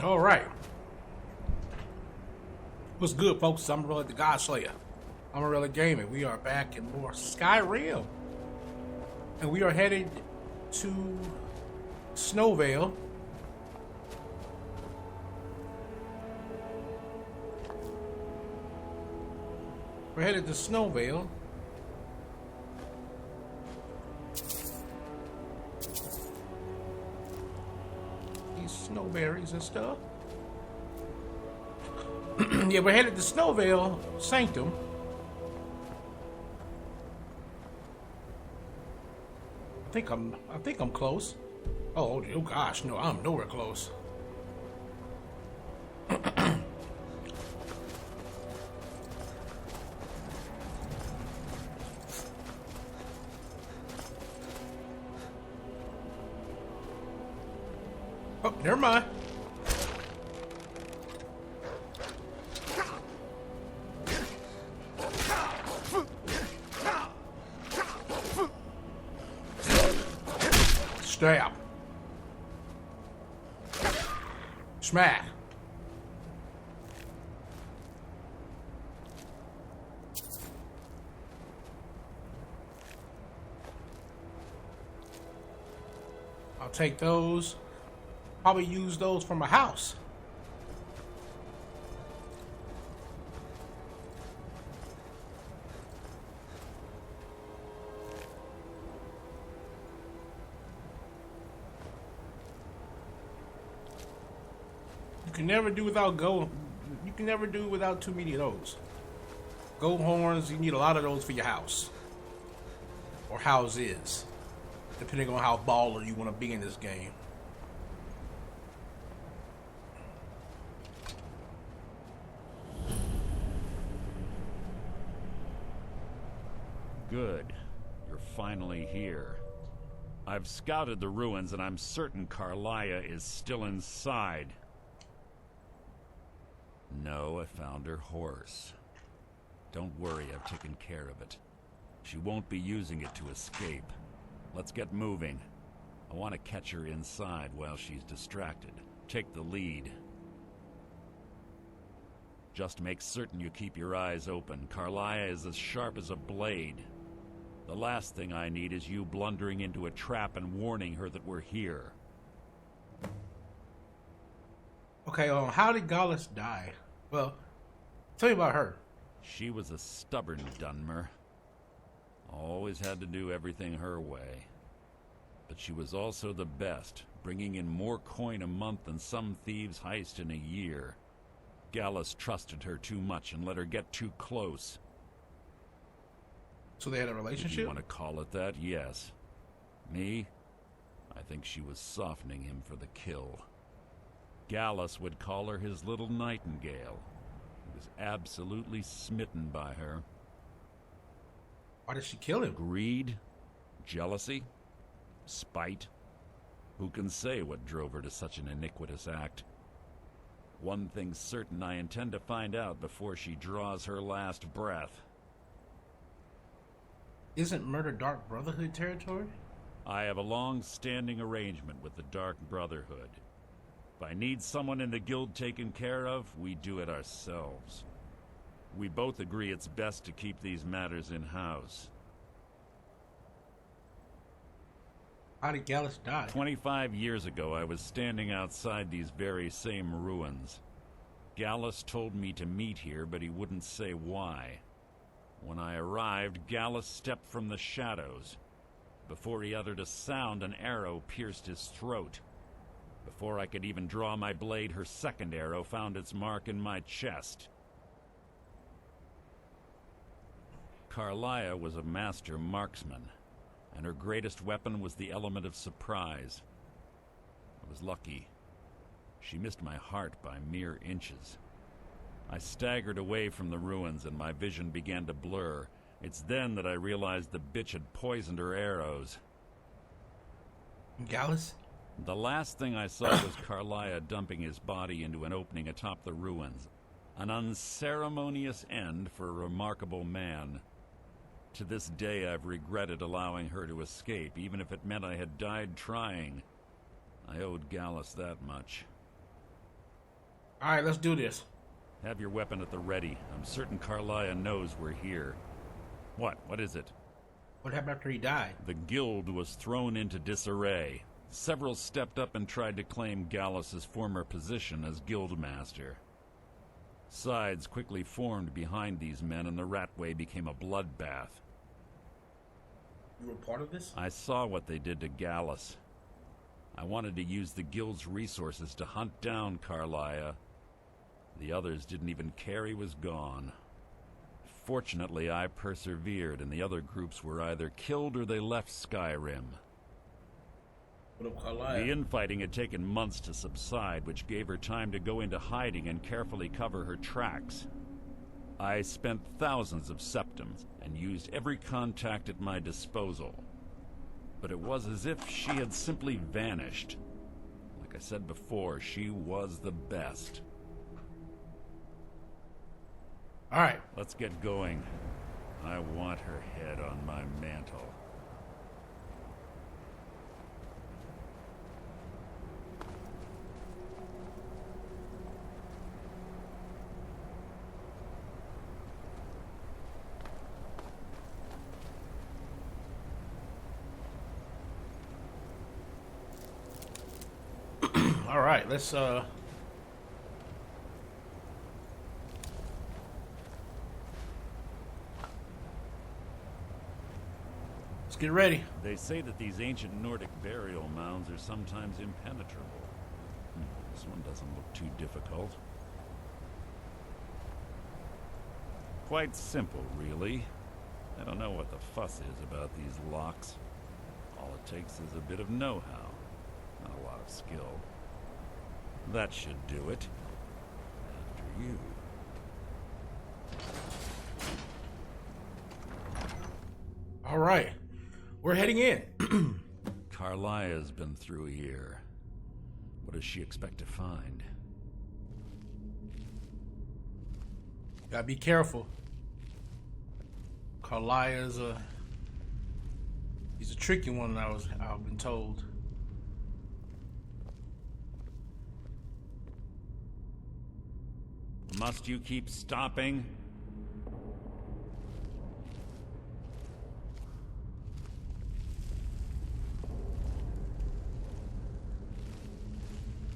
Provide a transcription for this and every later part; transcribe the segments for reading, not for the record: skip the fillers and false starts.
All right. What's good, folks? I'm Amon-Rellik the Godslayer. Amon-Rellik Gaming. We are back in more Skyrim. And we are headed to Snowvale. We're headed to Snowvale. These snowberries and stuff. Yeah, we're headed to Snowvale Sanctum. I think I'm close. Oh gosh, no, I'm nowhere close. Oh, never mind. Stab. Smack. I'll take those. Probably use those for my house. You can never do without gold. You can never do without too many of those. Gold horns, you need a lot of those for your house. Or houses. Depending on how baller you want to be in this game. Good. You're finally here. I've scouted the ruins and I'm certain Karliah is still inside. No, I found her horse. Don't worry, I've taken care of it. She won't be using it to escape. Let's get moving. I want to catch her inside while she's distracted. Take the lead. Just make certain you keep your eyes open. Karliah is as sharp as a blade. The last thing I need is you blundering into a trap and warning her that we're here. Okay, how did Gallus die? Well, tell me about her. She was a stubborn Dunmer. Always had to do everything her way. But she was also the best, bringing in more coin a month than some thieves heist in a year. Gallus trusted her too much and let her get too close. So they had a relationship? If you want to call it that, yes. Me? I think she was softening him for the kill. Gallus would call her his little nightingale. He was absolutely smitten by her. Why did she kill him? Greed? Jealousy? Spite? Who can say what drove her to such an iniquitous act? One thing's certain, I intend to find out before she draws her last breath. Isn't murder Dark Brotherhood territory? I have a long-standing arrangement with the Dark Brotherhood. If I need someone in the guild taken care of, we do it ourselves. We both agree it's best to keep these matters in-house. How did Gallus die? 25 years ago, I was standing outside these very same ruins. Gallus told me to meet here, but he wouldn't say why. When I arrived, Gallus stepped from the shadows. Before he uttered a sound, an arrow pierced his throat. Before I could even draw my blade, her second arrow found its mark in my chest. Karliah was a master marksman, and her greatest weapon was the element of surprise. I was lucky. She missed my heart by mere inches. I staggered away from the ruins and my vision began to blur. It's then that I realized the bitch had poisoned her arrows. Gallus? The last thing I saw was Karliah dumping his body into an opening atop the ruins. An unceremonious end for a remarkable man. To this day I've regretted allowing her to escape, even if it meant I had died trying. I owed Gallus that much. All right, let's do this. Have your weapon at the ready. I'm certain Carlia knows we're here. What is it? What happened after he died? The guild was thrown into disarray. Several stepped up and tried to claim Gallus's former position as guildmaster. Sides quickly formed behind these men, and the Ratway became a bloodbath. You were part of this? I saw what they did to Gallus. I wanted to use the guild's resources to hunt down Carlia. The others didn't even care he was gone. Fortunately, I persevered, and the other groups were either killed or they left Skyrim. What of Carlia? The infighting had taken months to subside, which gave her time to go into hiding and carefully cover her tracks. I spent thousands of septims and used every contact at my disposal. But it was as if she had simply vanished. Like I said before, she was the best. All right. Let's get going. I want her head on my mantle. All right, let's get ready. They say that these ancient Nordic burial mounds are sometimes impenetrable. This one doesn't look too difficult. Quite simple, really. I don't know what the fuss is about these locks. All it takes is a bit of know-how, not a lot of skill. That should do it. After you. All right. We're heading in. Carlia's been through here. What does she expect to find? Gotta be careful. Carlia's he's a tricky one. I've been told. Must you keep stopping?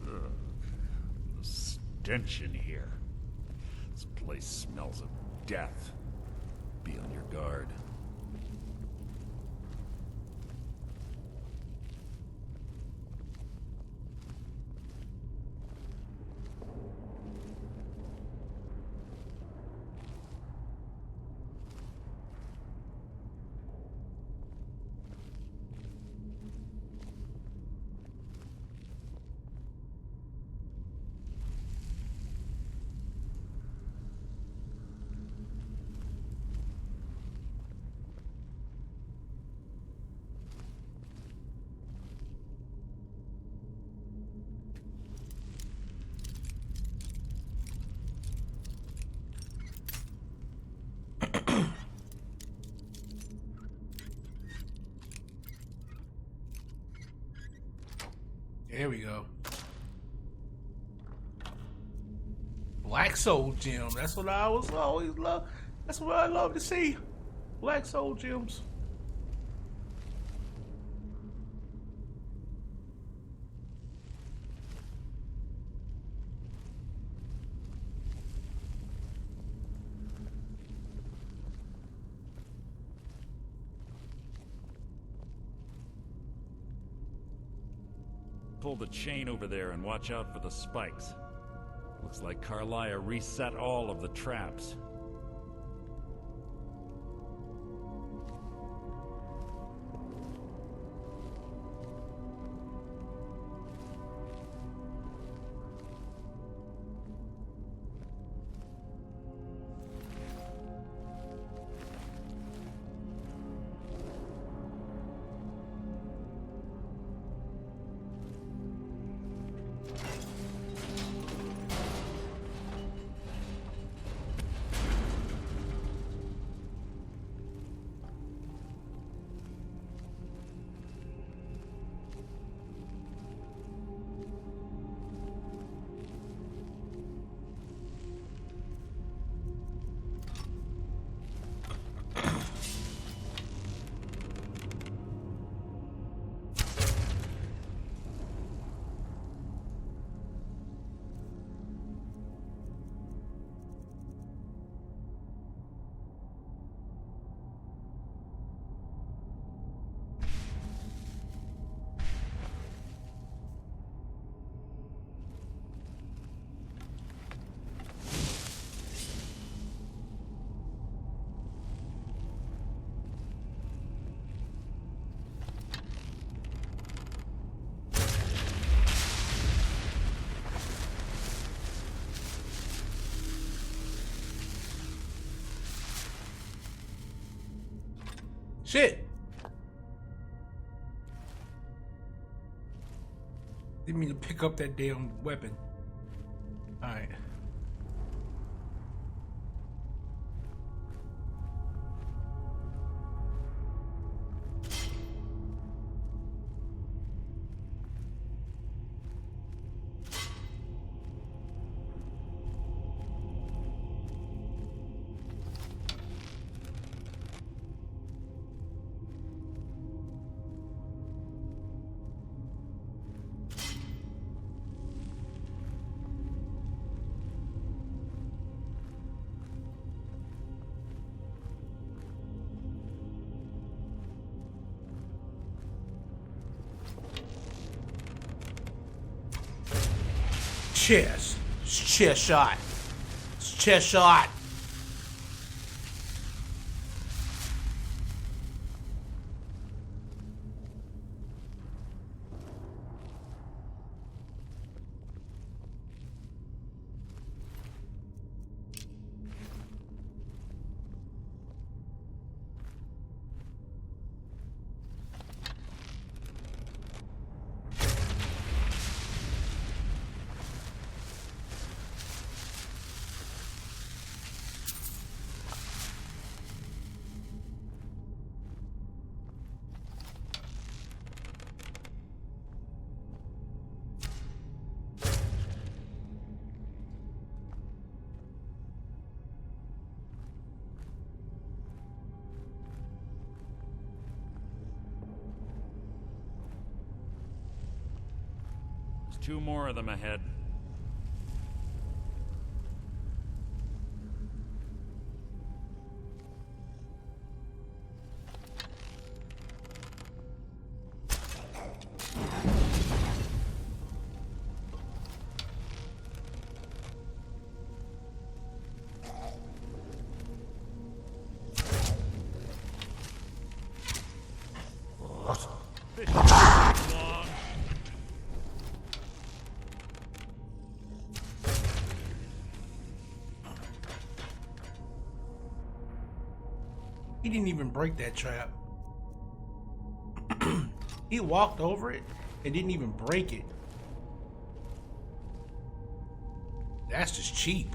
Ugh. The stench in here. This place smells of death. Be on your guard. There we go. Black Soul Gem. That's what I was always love. That's what I love to see. Black Soul Gems. Pull the chain over there and watch out for the spikes. Looks like Carlia reset all of the traps. Shit! Didn't mean to pick up that damn weapon. Alright. Chest. It's chest shot. It's chest shot. There's 2 more of them ahead. He didn't even break that trap. He walked over it and didn't even break it. That's just cheap.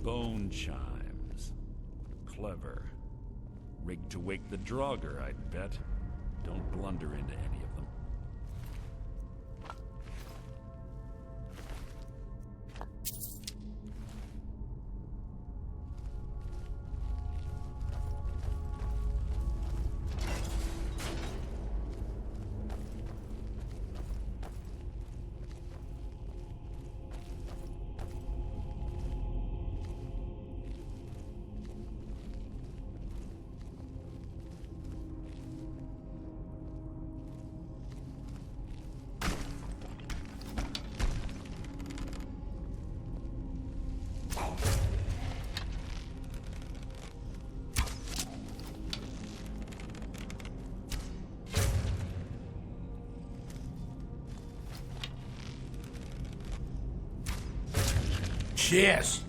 Bone chimes. Clever. Rigged to wake the Draugr, I'd bet. Don't blunder into any of them. Yes.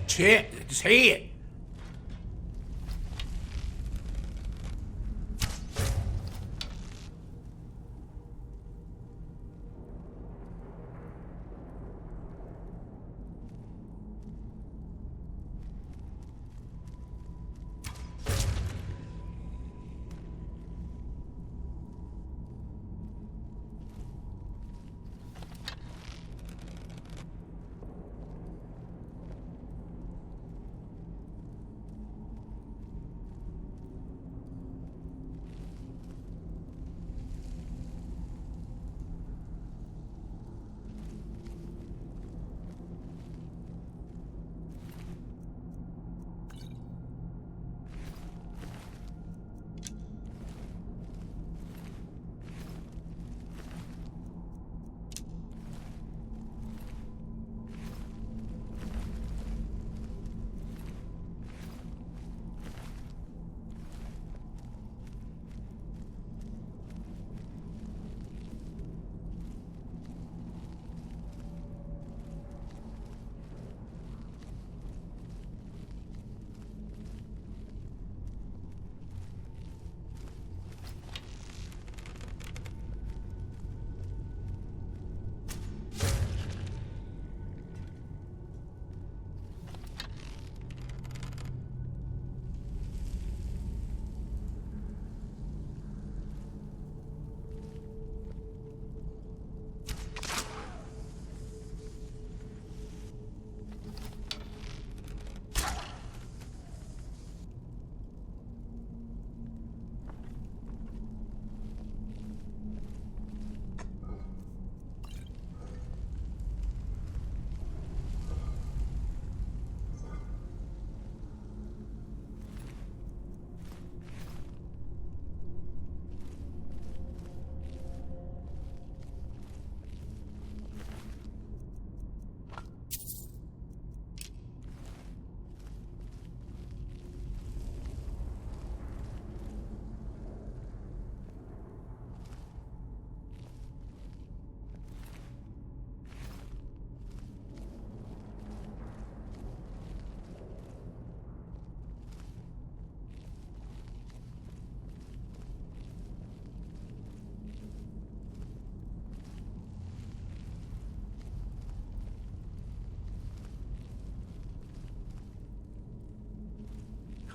Shit, just hit.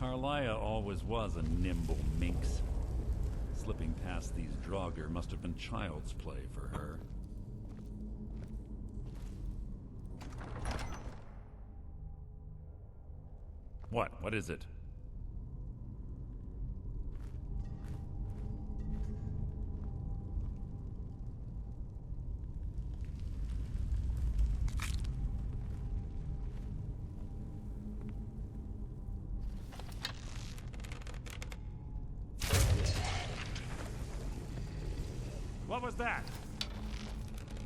Karliah always was a nimble minx. Slipping past these Draugr must have been child's play for her. What? What is it? What was that?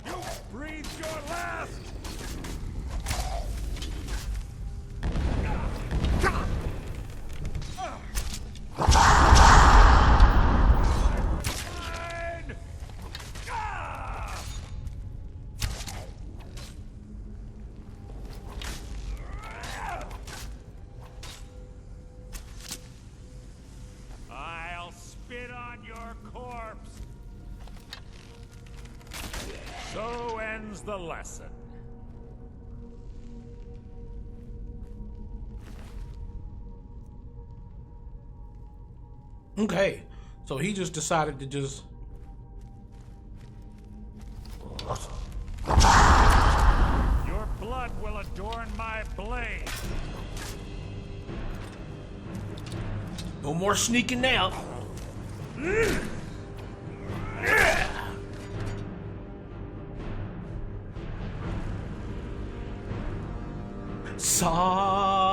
You breathed your last! So ends the lesson. Okay, so he just decided to just... Your blood will adorn my blade. No more sneaking now. Saya.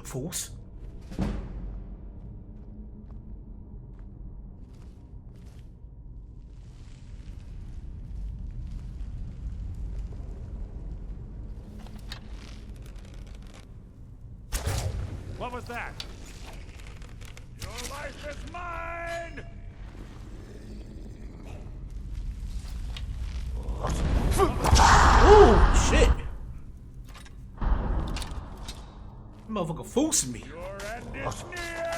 Fools. What was that? Your life is mine! Oh shit! Motherfucker forcing me. Your end is near!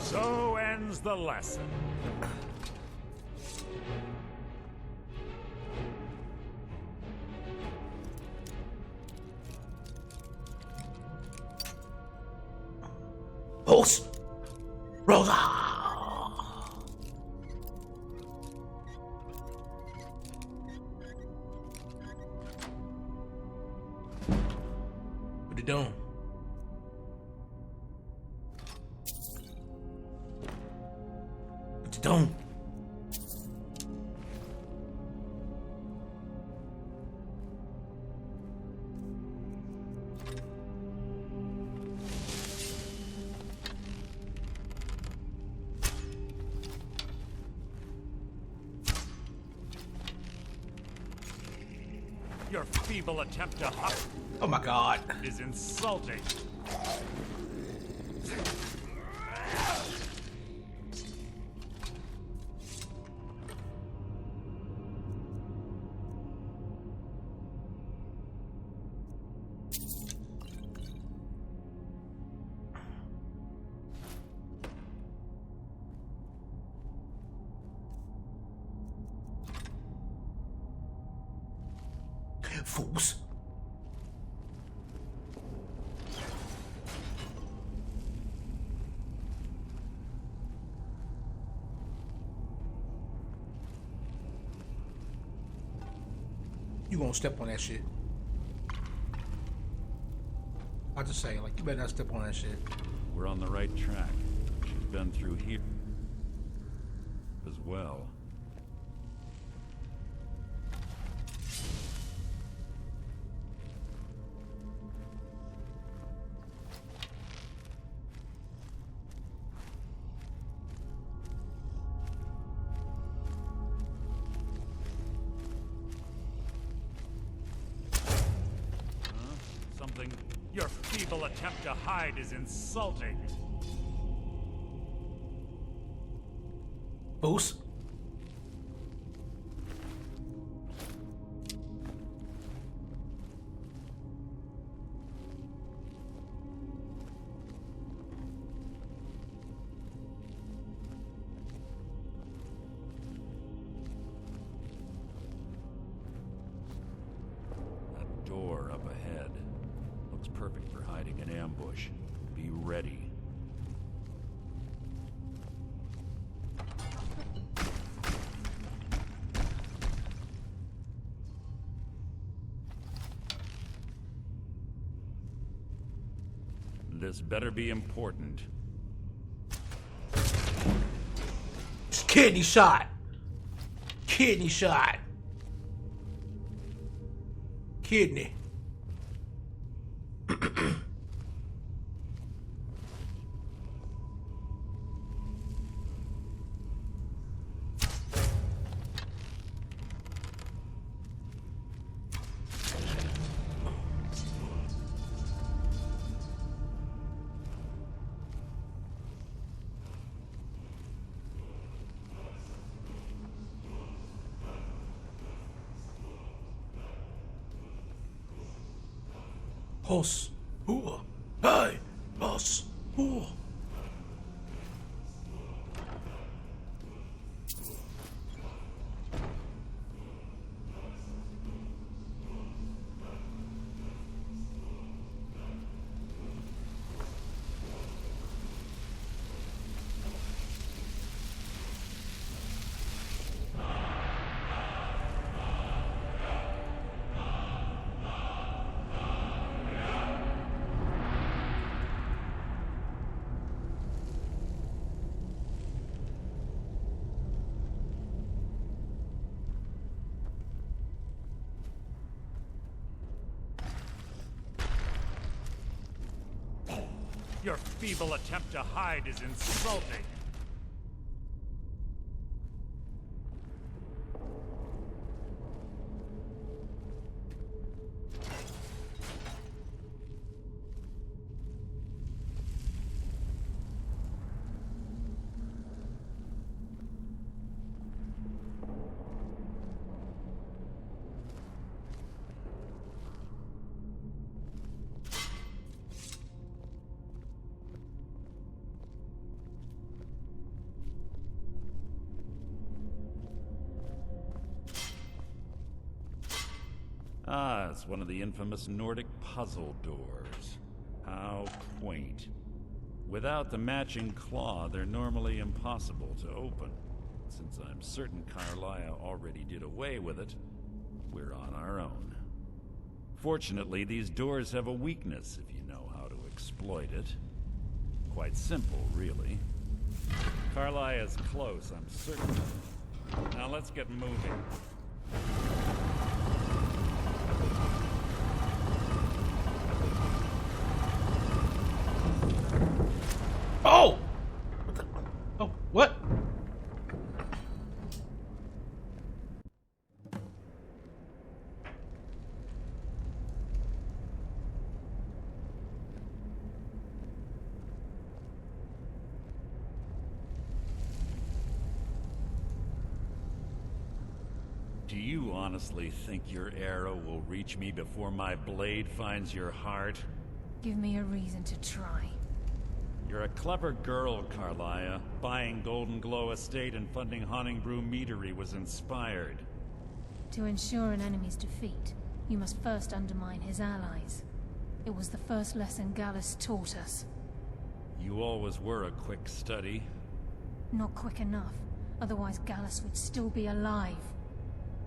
So ends the lesson. Pulse. Rosa. What you doing? What you doing? Your feeble attempt to hop Oh my god. is insulting. Fools. You gonna step on that shit. I just say, like, you better not step on that shit. We're on the right track. She's been through here as well. Something. Your feeble attempt to hide is insulting. Boost. That door up ahead looks perfect for hiding an ambush. Be ready. This better be important. Kidney shot. Kidney shot. Kidney. Hos. Hua. Hey. Hos. Hua. Your feeble attempt to hide is insulting. Ah, it's one of the infamous Nordic puzzle doors. How quaint. Without the matching claw, they're normally impossible to open. Since I'm certain Carlia already did away with it, we're on our own. Fortunately, these doors have a weakness if you know how to exploit it. Quite simple, really. Carlia's close, I'm certain. Now let's get moving. Oh! What the? Oh, what? Do you honestly think your arrow will reach me before my blade finds your heart? Give me a reason to try. You're a clever girl, Carlia. Buying Golden Glow Estate and funding Honningbrew Meadery was inspired. To ensure an enemy's defeat, you must first undermine his allies. It was the first lesson Gallus taught us. You always were a quick study. Not quick enough, otherwise Gallus would still be alive.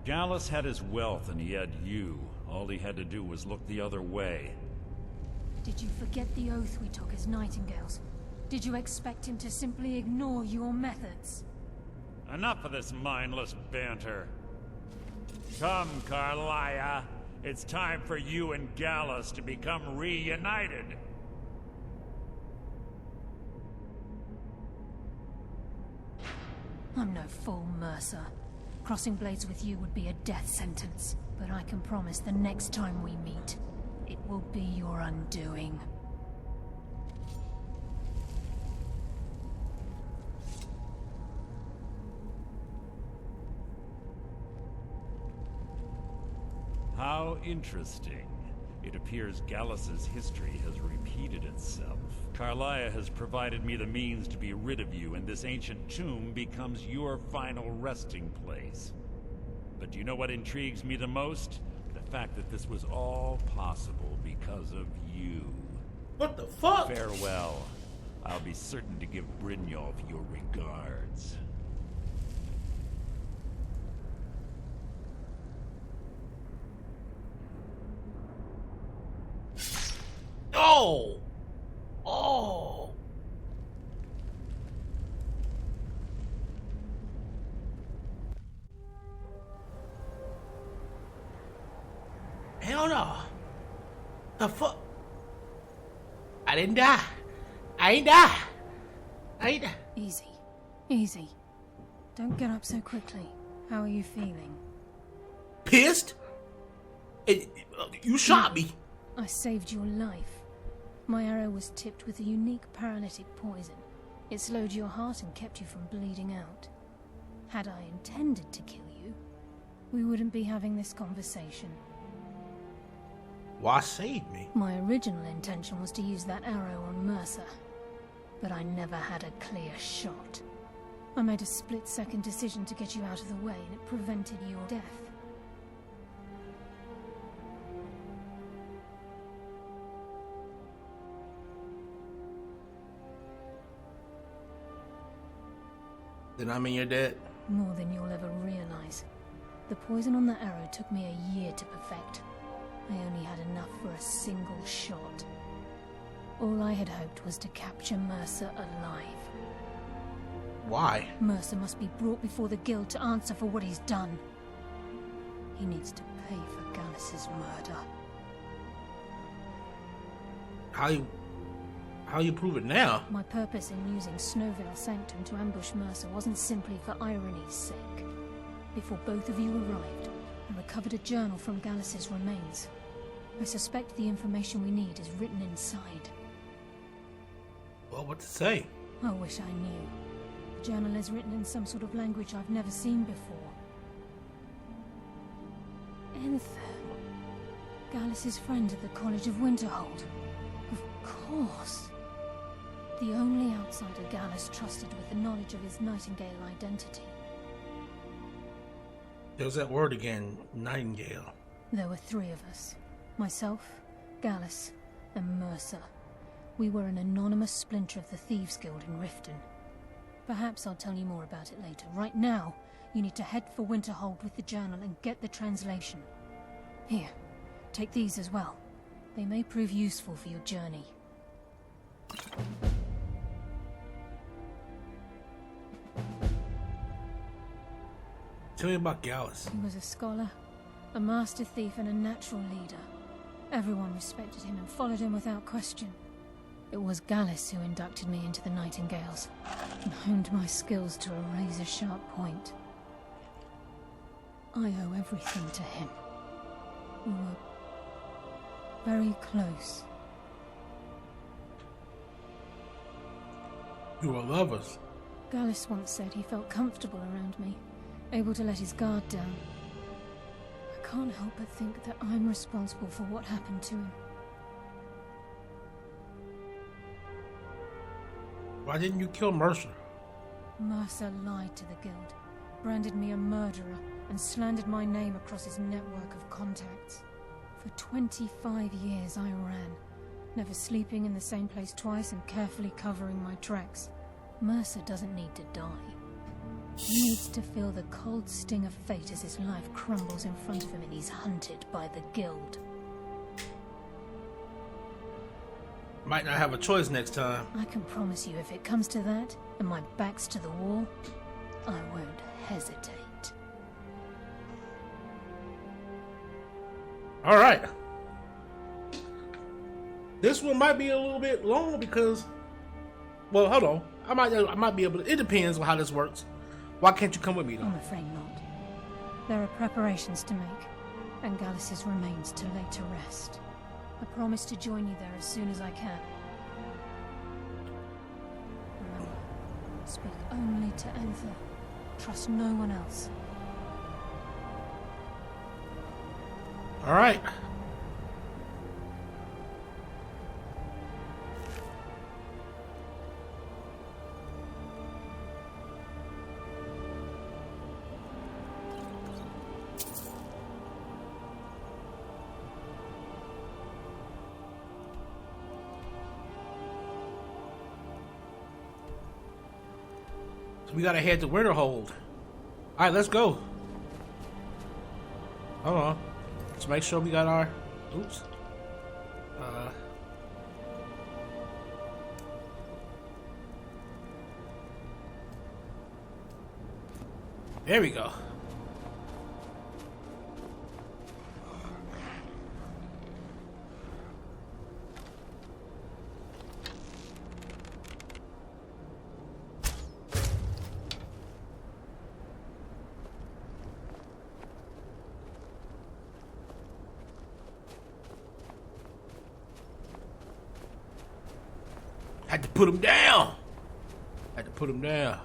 Gallus had his wealth and he had you. All he had to do was look the other way. Did you forget the oath we took as Nightingales? Did you expect him to simply ignore your methods? Enough of this mindless banter. Come, Carlia. It's time for you and Gallus to become reunited. I'm no fool, Mercer. Crossing blades with you would be a death sentence. But I can promise the next time we meet, it will be your undoing. How interesting. It appears Gallus's history has repeated itself. Carlia has provided me the means to be rid of you, and this ancient tomb becomes your final resting place. But do you know what intrigues me the most? The fact that this was all possible because of you. What the fuck? Farewell. I'll be certain to give Brynjolf your regards. Oh! Oh! Hell no. The fuck? I didn't die. I ain't die. I ain't die. Easy. Easy. Don't get up so quickly. How are you feeling? Pissed? You shot me. I saved your life. My arrow was tipped with a unique paralytic poison. It slowed your heart and kept you from bleeding out. Had I intended to kill you, we wouldn't be having this conversation. Why save me? My original intention was to use that arrow on Mercer, but I never had a clear shot. I made a split-second decision to get you out of the way, and it prevented your death. Then I mean you're dead? More than you'll ever realize. The poison on that arrow took me a year to perfect. I only had enough for a single shot. All I had hoped was to capture Mercer alive. Why? Mercer must be brought before the guild to answer for what he's done. He needs to pay for Gallus's murder. How you prove it now? My purpose in using Snowvale Sanctum to ambush Mercer wasn't simply for irony's sake. Before both of you arrived, I recovered a journal from Gallus's remains. I suspect the information we need is written inside. Well, what to say? I wish I knew. The journal is written in some sort of language I've never seen before. Enther. Gallus's friend at the College of Winterhold. Of course. The only outsider Gallus trusted with the knowledge of his Nightingale identity. There's that word again, Nightingale. There were three of us. Myself, Gallus, and Mercer. We were an anonymous splinter of the Thieves' Guild in Riften. Perhaps I'll tell you more about it later. Right now, you need to head for Winterhold with the journal and get the translation. Here, take these as well. They may prove useful for your journey. Tell me about Gallus. He was a scholar, a master thief, and a natural leader. Everyone respected him and followed him without question. It was Gallus who inducted me into the Nightingales and honed my skills to a razor-sharp point. I owe everything to him. We were very close. You were lovers. Gallus once said he felt comfortable around me, able to let his guard down. I can't help but think that I'm responsible for what happened to him. Why didn't you kill Mercer? Mercer lied to the guild, branded me a murderer, and slandered my name across his network of contacts. For 25 years I ran, never sleeping in the same place twice and carefully covering my tracks. Mercer doesn't need to die. He needs to feel the cold sting of fate as his life crumbles in front of him and he's hunted by the guild. Might not have a choice next time. I can promise you, if it comes to that, and my back's to the wall, I won't hesitate. Alright. This one might be a little bit long because... Well, hold on. I might be able to... It depends on how this works. Why can't you come with me, though? I'm afraid not. There are preparations to make, and Gallus's remains to lay to rest. I promise to join you there as soon as I can. Remember, speak only to Enther. Trust no one else. Alright. So we gotta head to Winterhold. Alright, let's go. Hold on. Let's make sure we got our... Oops. There we go. Had to put him down. Had to put him down.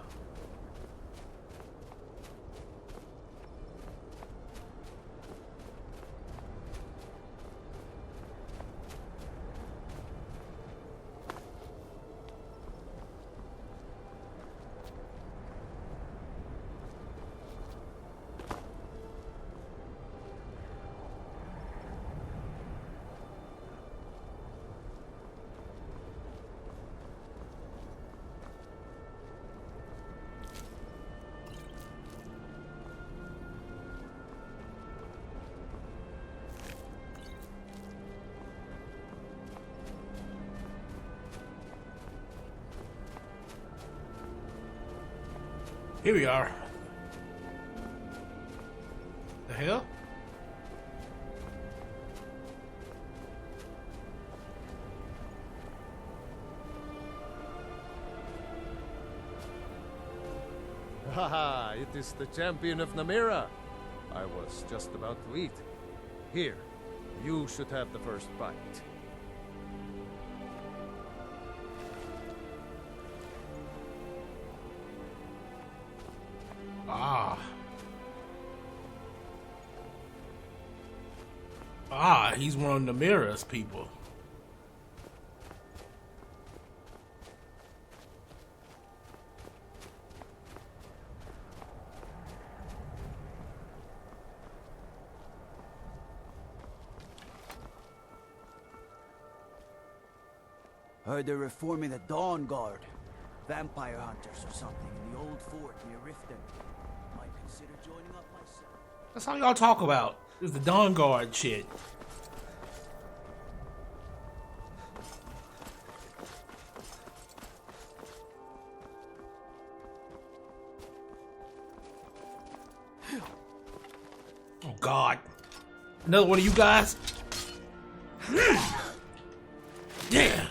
Here we are. The hell? Haha, it is the champion of Namira. I was just about to eat. Here, you should have the first bite. He's one of the Namira's people. Heard they're reforming the Dawn Guard. Vampire hunters or something in the old fort near Riften. Might consider joining up myself. That's all y'all talk about. Is the Dawn Guard shit. Oh God. Another one of you guys? Yeah.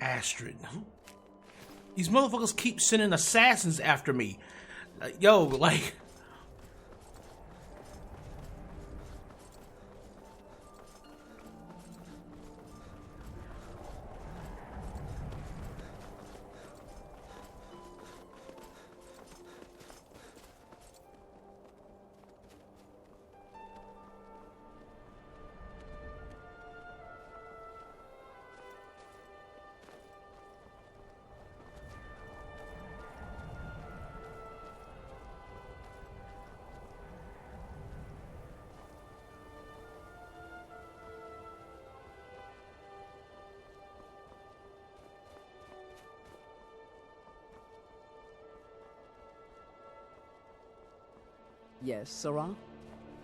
Astrid. These motherfuckers keep sending assassins after me. Yo, like... Yes, Sarah?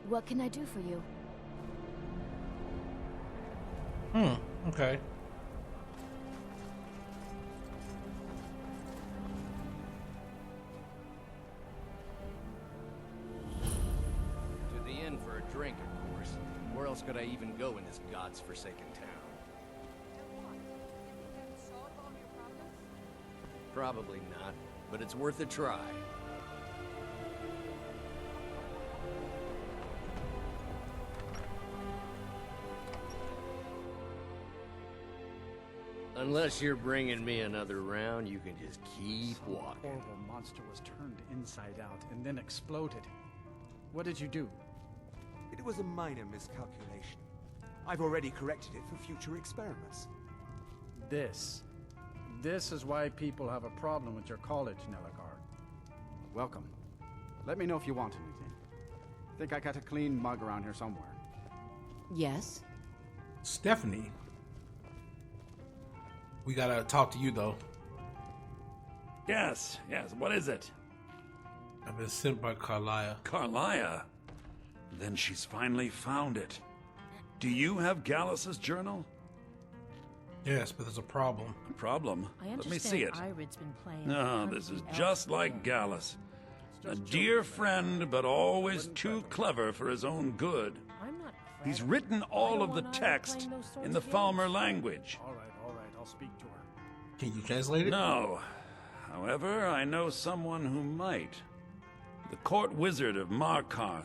What can I do for you? Okay. To the inn for a drink, of course. Where else could I even go in this god's forsaken town? Probably not, but it's worth a try. Unless you're bringing me another round, you can just keep walking. Some horrible monster was turned inside out and then exploded. What did you do? It was a minor miscalculation. I've already corrected it for future experiments. This is why people have a problem with your college, Nelligar. Welcome. Let me know if you want anything. Think I got a clean mug around here somewhere. Yes? Stephanie. We gotta talk to you, though. Yes, what is it? I've been sent by Carlia. Carlia? Then she's finally found it. Do you have Gallus's journal? Yes, but there's a problem. A problem? Let me see it. Irid's been playing No, this is just like Gallus. A dear friend, but always too clever for his own good. I'm not He's written all of the text in the Falmer language. All right, I'll speak to her. Can you translate it? No. However, I know someone who might. The court wizard of Markarth,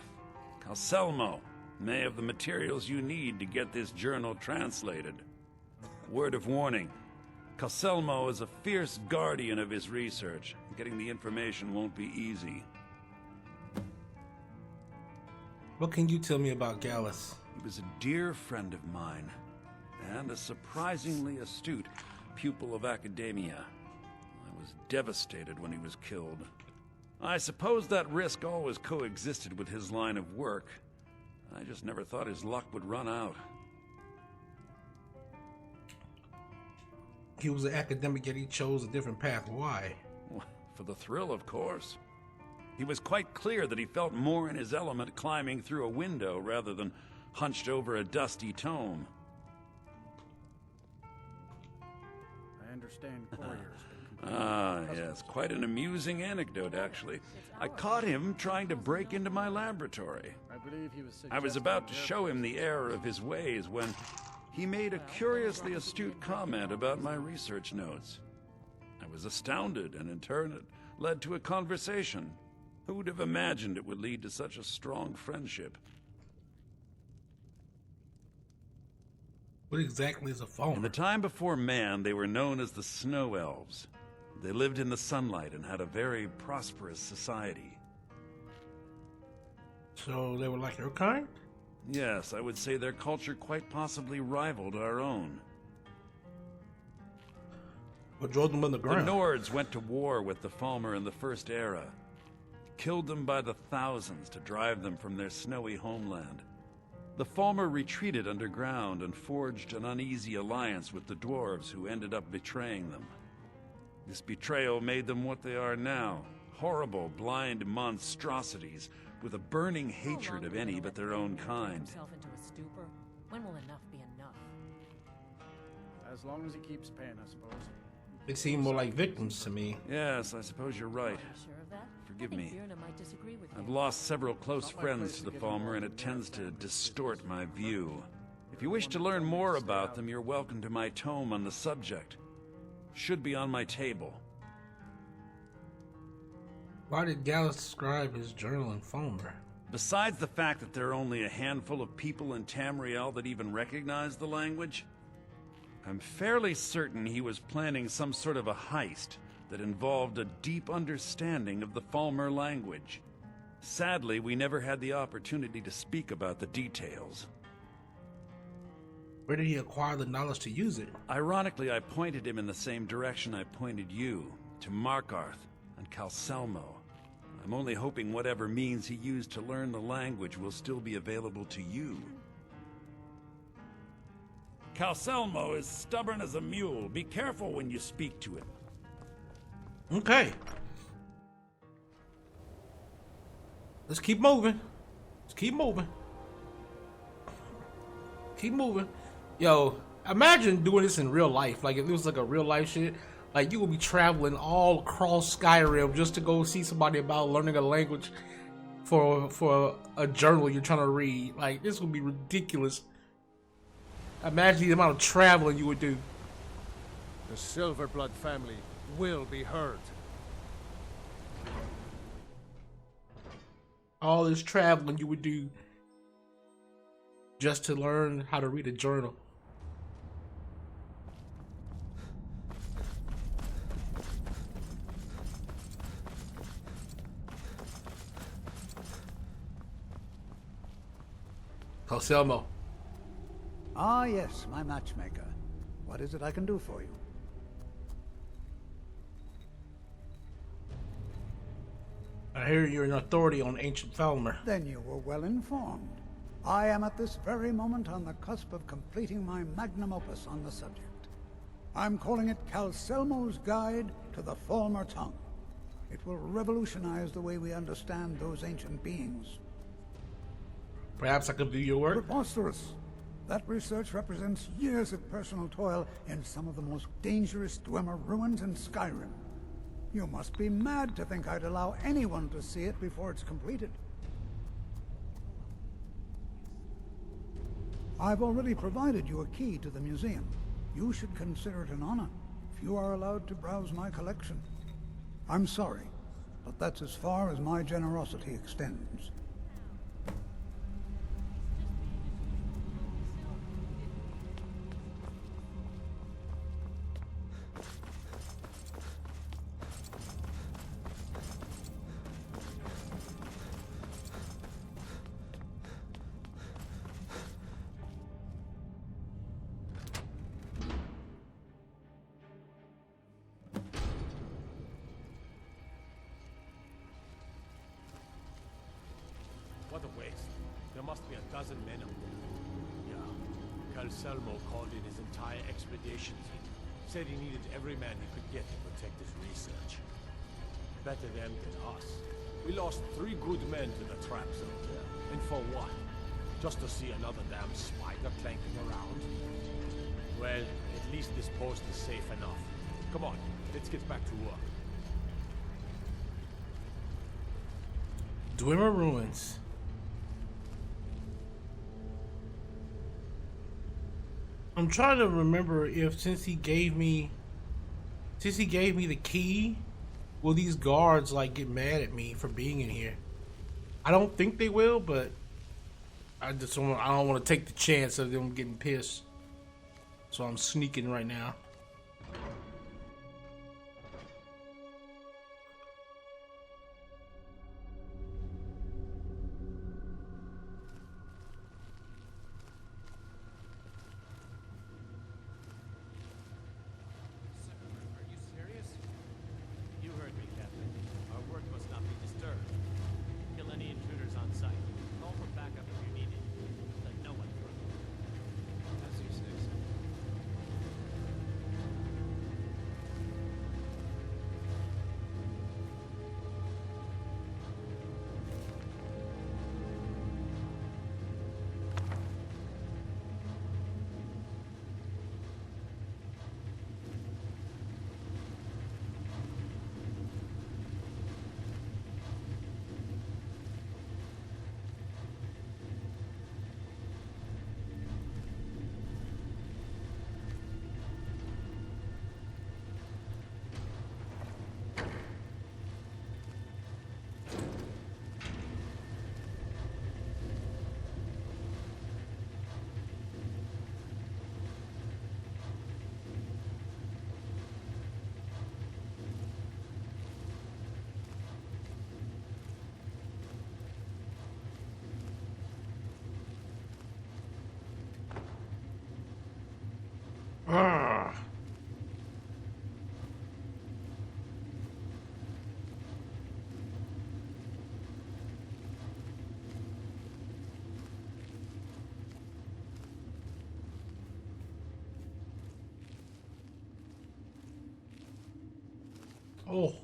Calselmo, may have the materials you need to get this journal translated. Word of warning. Calselmo is a fierce guardian of his research. Getting the information won't be easy. What can you tell me about Gallus? He was a dear friend of mine, and a surprisingly astute pupil of academia. I was devastated when he was killed. I suppose that risk always coexisted with his line of work. I just never thought his luck would run out. He was an academic, yet he chose a different path. Why? For the thrill, of course. He was quite clear that he felt more in his element climbing through a window rather than hunched over a dusty tome. I understand Courier's been Ah, yes, quite an amusing anecdote, actually. I caught him trying to break into my laboratory. I believe he was I was about to show him the error of his ways when he made a curiously astute comment about my research notes. I was astounded, and in turn it led to a conversation. Who would have imagined it would lead to such a strong friendship? What exactly is a phone? In the time before man, they were known as the Snow Elves. They lived in the sunlight and had a very prosperous society. So they were like your kind? Yes, I would say their culture quite possibly rivaled our own. What drove them underground? The Nords went to war with the Falmer in the First Era. Killed them by the thousands to drive them from their snowy homeland. The Falmer retreated underground and forged an uneasy alliance with the dwarves, who ended up betraying them. This betrayal made them what they are now, horrible, blind monstrosities with a burning hatred of any but their own kind. Into a stupor? When will enough be enough? As long as he keeps paying, I suppose. They seem more like victims to me. Yes, I suppose you're right. Are you sure of that? Forgive I think me. Fiona might disagree with I've you. lost several close friends to the Falmer, and it tends to distort my view. If you wish to learn more about them, you're welcome to my tome on the subject. Should be on my table. Why did Gallus describe his journal in Falmer? Besides the fact that there are only a handful of people in Tamriel that even recognize the language, I'm fairly certain he was planning some sort of a heist that involved a deep understanding of the Falmer language. Sadly, we never had the opportunity to speak about the details. Where did he acquire the knowledge to use it? Ironically, I pointed him in the same direction I pointed you, to Markarth and Calselmo. I'm only hoping whatever means he used to learn the language will still be available to you. Calselmo is stubborn as a mule. Be careful when you speak to him. Okay. Let's keep moving. Let's keep moving. Keep moving. Yo, imagine doing this in real life. Like, if it was like a real life shit, like you would be traveling all across Skyrim just to go see somebody about learning a language for a journal you're trying to read. Like, this would be ridiculous. Imagine the amount of traveling you would do. The Silverblood family will be heard. All this traveling you would do just to learn how to read a journal. Calselmo. Ah, yes, my matchmaker. What is it I can do for you? I hear you're an authority on ancient Falmer. Then you were well informed. I am at this very moment on the cusp of completing my magnum opus on the subject. I'm calling it Calselmo's Guide to the Falmer Tongue. It will revolutionize the way we understand those ancient beings. Perhaps I could do your work? Preposterous. That research represents years of personal toil in some of the most dangerous Dwemer ruins in Skyrim. You must be mad to think I'd allow anyone to see it before it's completed. I've already provided you a key to the museum. You should consider it an honor if you are allowed to browse my collection. I'm sorry, but that's as far as my generosity extends. What a waste. There must be a dozen men up there. Yeah. Calselmo called in his entire expedition team. said he needed every man he could get to protect his research. Better them than us. We lost 3 good men to the traps out there. And for what? Just to see another damn spider clanking around? Well, at least this post is safe enough. Come on, let's get back to work. Dwemer Ruins. I'm trying to remember if since he gave me the key, will these guards like get mad at me for being in here? I don't think they will, but I don't want to take the chance of them getting pissed. So I'm sneaking right now. Ugh. Oh.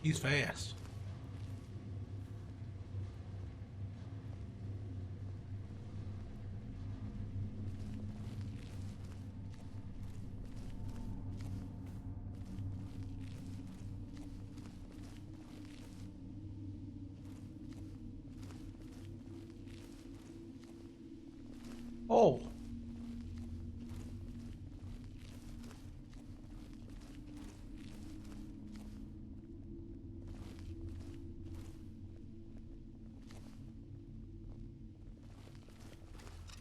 He's fast. Oh.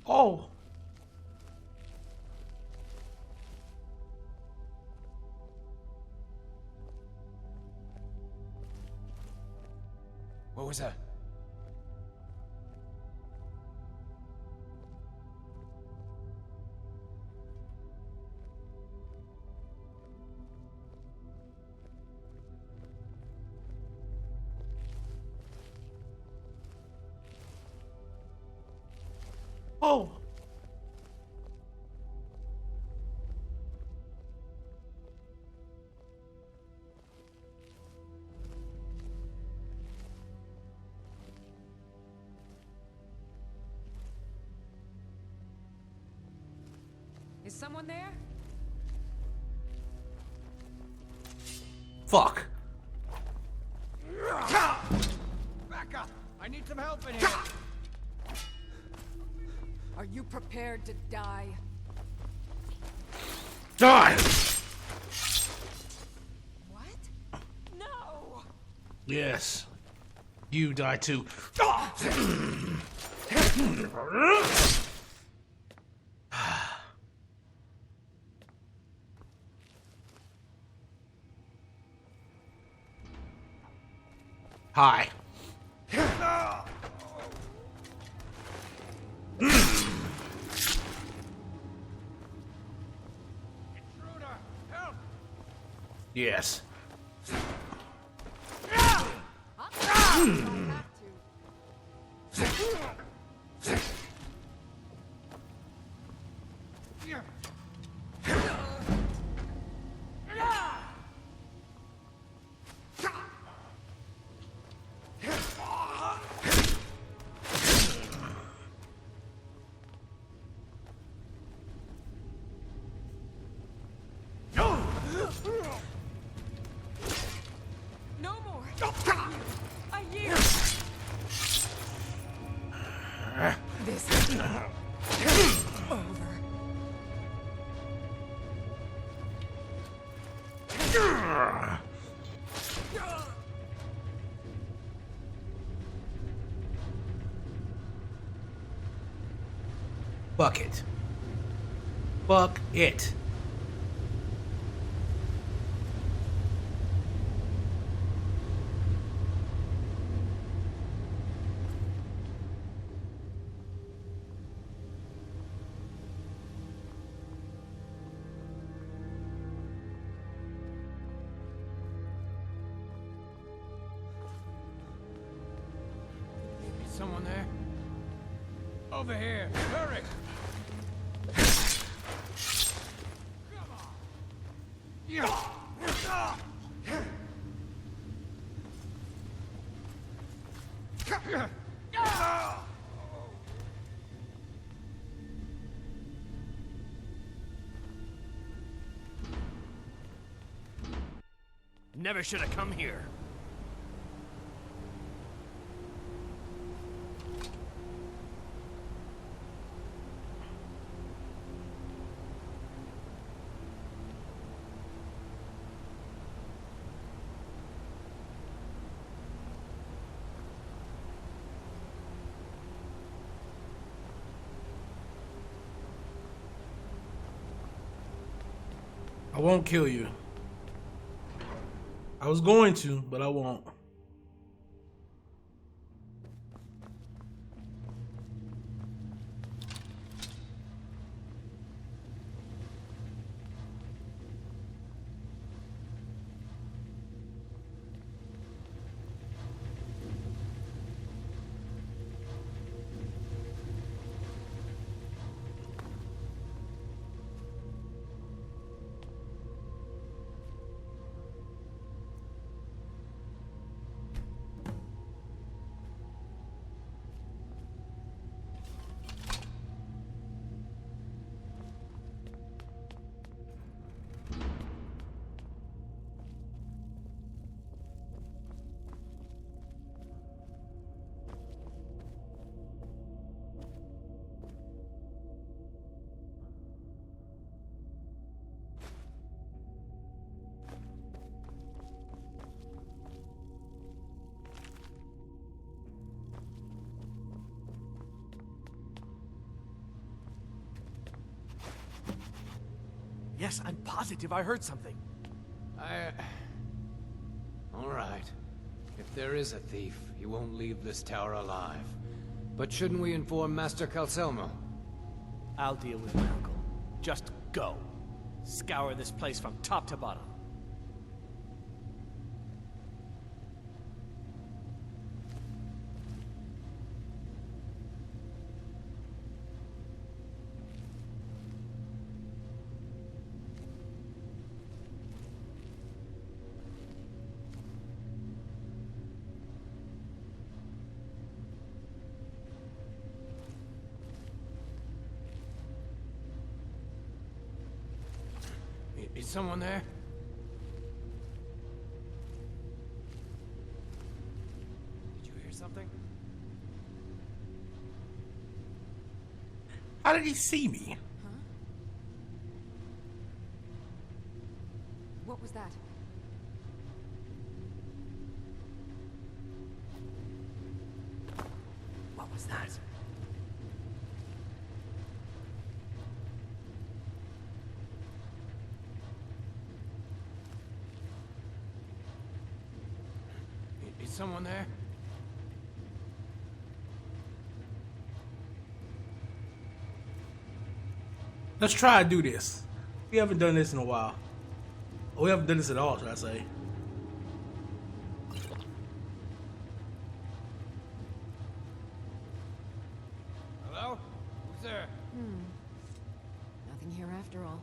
Oh. What was that? Oh. Is someone there? Fuck. Back up! I need some help in here! Are you prepared to die? Die! What? No! Yes. You die too. Hi. Yes. Fuck it. Fuck it. Someone there? Over here! Hurry! Never should have come here. I won't kill you. I was going to, but I won't. Yes, I'm positive I heard something. All right. If there is a thief, he won't leave this tower alive. But shouldn't we inform Master Calcelmo? I'll deal with my uncle. Just go. Scour this place from top to bottom. Is someone there? Did you hear something? How did he see me? Huh? What was that? What was that? Is someone there? Let's try to do this. We haven't done this in a while. Or we haven't done this at all, should I say. Hello? Who's there? Nothing here after all.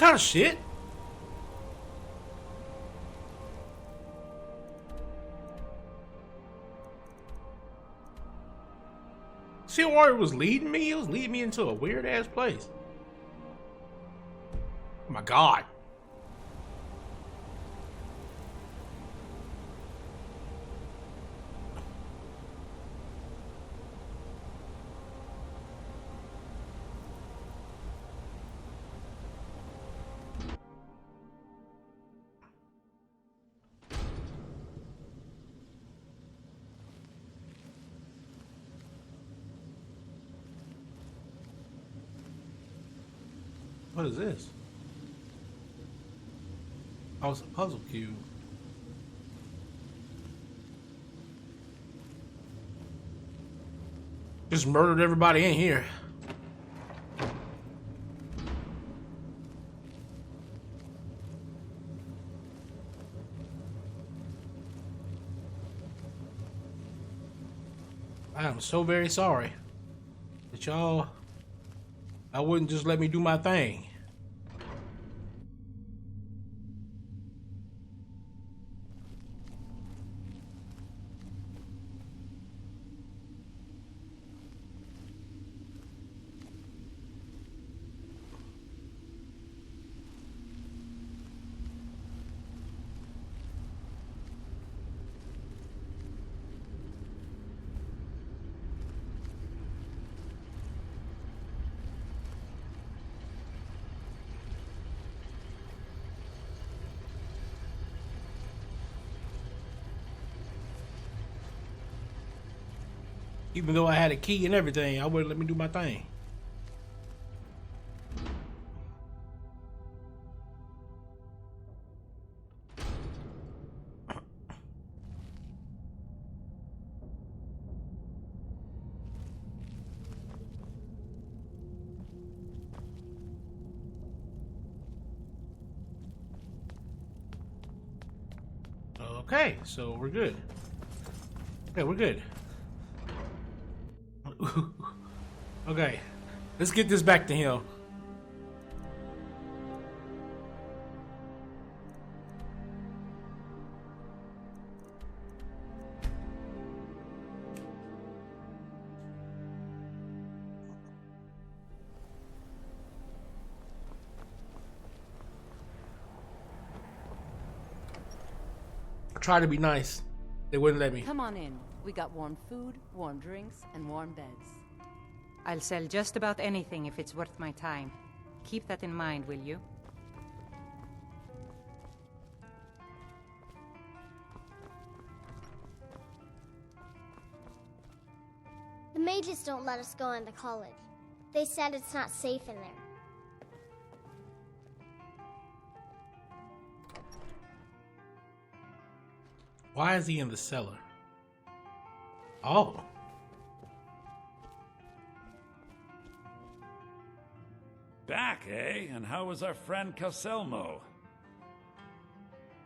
kind of shit? See where it was leading me? It was leading me into a weird ass place. Oh my god. What is this? Oh, it's a puzzle cube. Just murdered everybody in here. I am so very sorry that y'all, I wouldn't just let me do my thing. Even though I had a key and everything, I wouldn't let me do my thing. Okay, so we're good. Okay, we're good. Okay, let's get this back to him. I tried to be nice. They wouldn't let me. Come on in. We got warm food, warm drinks, and warm beds. I'll sell just about anything if it's worth my time. Keep that in mind, will you? The mages don't let us go into college. They said it's not safe in there. Why is he in the cellar? Oh. Back, eh? And how was our friend Calselmo?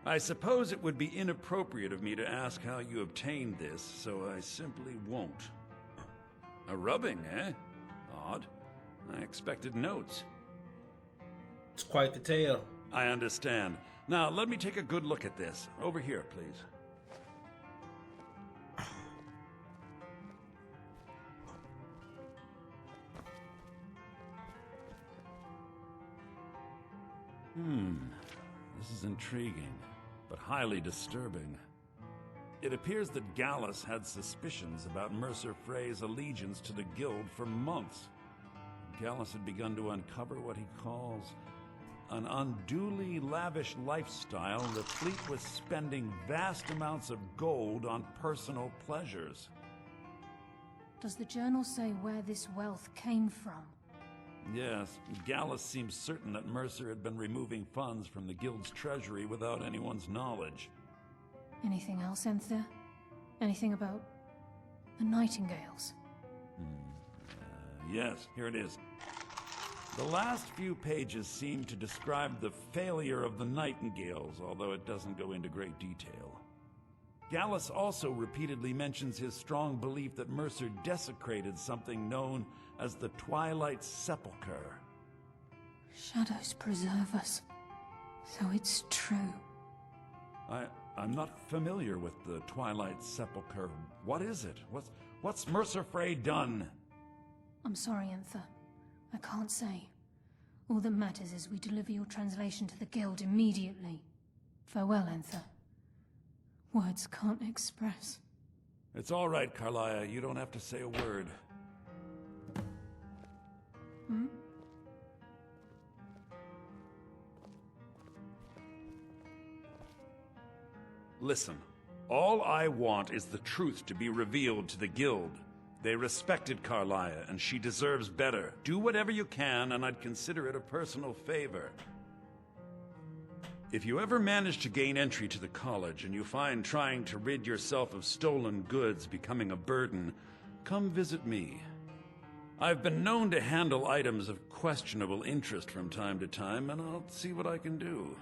I suppose it would be inappropriate of me to ask how you obtained this, so I simply won't. A rubbing, eh? Odd. I expected notes. It's quite the tale. I understand. Now, let me take a good look at this. Over here, please. This is intriguing, but highly disturbing. It appears that Gallus had suspicions about Mercer Frey's allegiance to the Guild for months. Gallus had begun to uncover what he calls an unduly lavish lifestyle replete with spending vast amounts of gold on personal pleasures. Does the journal say where this wealth came from? Yes, Gallus seems certain that Mercer had been removing funds from the Guild's treasury without anyone's knowledge. Anything else, Enthir? Anything about the Nightingales? Yes, here it is. The last few pages seem to describe the failure of the Nightingales, although it doesn't go into great detail. Gallus also repeatedly mentions his strong belief that Mercer desecrated something known as the Twilight Sepulchre. Shadows preserve us. So it's true. I'm not familiar with the Twilight Sepulchre. What is it? What's Mercer Frey done? I'm sorry, Enther. I can't say. All that matters is we deliver your translation to the Guild immediately. Farewell, Enther. Words can't express. It's all right, Carlia. You don't have to say a word. Hmm? Listen, all I want is the truth to be revealed to the Guild. They respected Carlia, and she deserves better. Do whatever you can, and I'd consider it a personal favor. If you ever manage to gain entry to the college, and you find trying to rid yourself of stolen goods becoming a burden, come visit me. I've been known to handle items of questionable interest from time to time, and I'll see what I can do.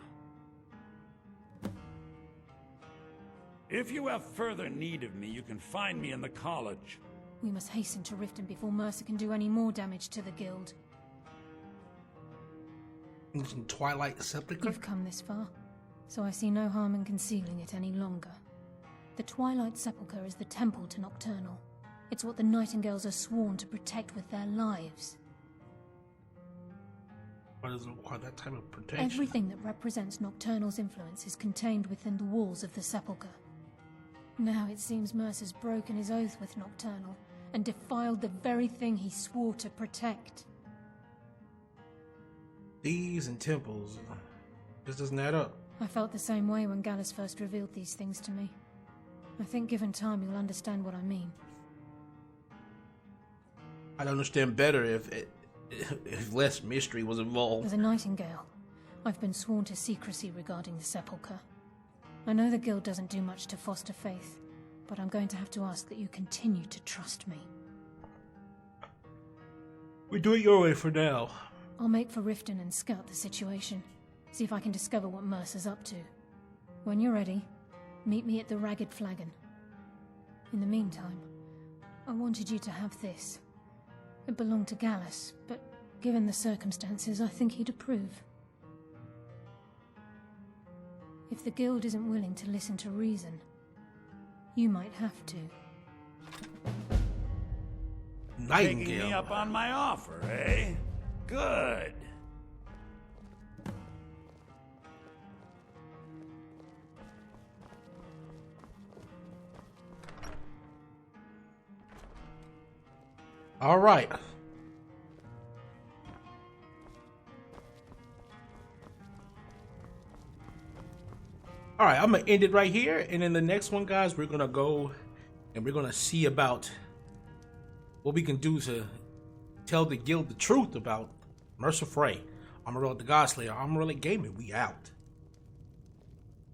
If you have further need of me, you can find me in the college. We must hasten to Riften before Mercer can do any more damage to the Guild. Twilight Sepulchre? You've come this far, so I see no harm in concealing it any longer. The Twilight Sepulchre is the temple to Nocturnal. It's what the Nightingales are sworn to protect with their lives. Why does it require that type of protection? Everything that represents Nocturnal's influence is contained within the walls of the Sepulchre. Now it seems Mercer's broken his oath with Nocturnal and defiled the very thing he swore to protect. Thieves and temples. This doesn't add up. I felt the same way when Gallus first revealed these things to me. I think given time you'll understand what I mean. I'd understand better if less mystery was involved. As a Nightingale, I've been sworn to secrecy regarding the Sepulchre. I know the Guild doesn't do much to foster faith, but I'm going to have to ask that you continue to trust me. We do it your way for now. I'll make for Riften and scout the situation. See if I can discover what Mercer's up to. When you're ready, meet me at the Ragged Flagon. In the meantime, I wanted you to have this. It belonged to Gallus, but given the circumstances, I think he'd approve. If the Guild isn't willing to listen to reason, you might have to. Nightingale. Taking me up on my offer, eh? Good. All right. All right, I'm gonna end it right here, and in the next one, guys, we're gonna go and we're gonna see about what we can do to tell the Guild the truth about Mercer Frey. Amon-Rellik the Godslayer. Amon-Rellik Gaming. We out.